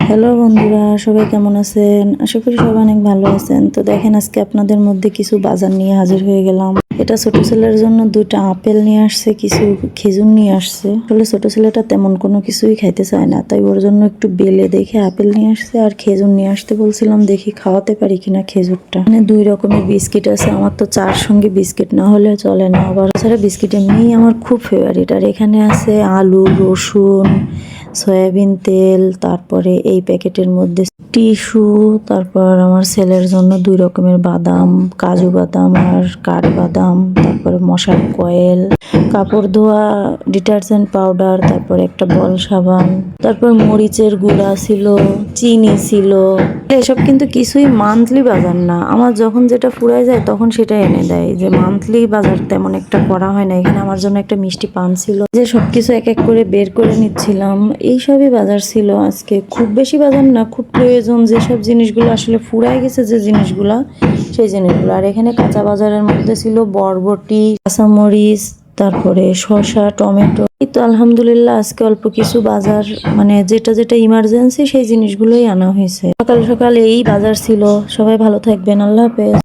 Hello বন্ধুরা, সবাই কেমন আছেন? আশা করি সবাই অনেক ভালো আছেন। তো দেখেন, আজকে আপনাদের মধ্যে কিছু বাজার নিয়ে হাজির হয়ে গেলাম। এটা ছোট ছেলের জন্য 2টা আপেল নিয়ে আসছে, কিছু খেজুর নিয়ে আসছে। আসলে ছোট ছেলেটা তেমন কোনো কিছুই খাইতে চায় না, তাই ওর জন্য একটু বেলে দেখে আপেল নিয়ে আসছে আর খেজুর নিয়ে আসতে বলছিলাম, দেখি খাওয়াতে পারি কিনা খেজুরটা। মানে 2 রকমের বিস্কিট আছে, আমার তো চার সঙ্গে বিস্কিট না হলে চলে না। আবার ছাড়া বিস্কিট এমনি আমার খুব ফেভারিট। আর এখানে আছে আলু, রসুন, সয়াবিন তেল, তারপরে এই প্যাকেটের মধ্যে টিস্যু, তারপর আমার ছেলের জন্য 2 রকমের বাদাম, কাজু বাদাম আর কাঠবাদাম, তারপরে মশার কয়েল, কাপড় ধোয়া ডিটারজেন্ট পাউডার, তারপর একটা বল সাবান, তারপর মরিচের গুঁড়া ছিল, চিনি ছিল। এসব কিন্তু কিছুই মান্থলি বাজার না, আমার যখন যেটা ফুরায় যায় তখন সেটা এনে দেয়। যে মান্থলি বাজার তেমন একটা করা হয় না। এখানে আমার জন্য একটা মিষ্টি পান ছিল, যে সবকিছু এক এক করে বের করে নিচ্ছিলাম। এইসবই বাজার ছিল আজকে, খুব বেশি বাজার না, খুব প্রয়োজন যেসব জিনিসগুলো আসলে ফুরায় গেছে, যে জিনিসগুলো সেই জিনিসগুলো। আর এখানে কাঁচা বাজারের মধ্যে ছিল বরবটি, কাঁচামরিচ, তারপরে শসা, টমেটো। এই তো আলহামদুলিল্লাহ আজকে অল্প কিছু বাজার, মানে যেটা যেটা ইমার্জেন্সি সেই জিনিসগুলোই আনা হয়েছে। সকাল সকাল এই বাজার ছিল। সবাই ভালো থাকবেন, আল্লাহ হাফেজ।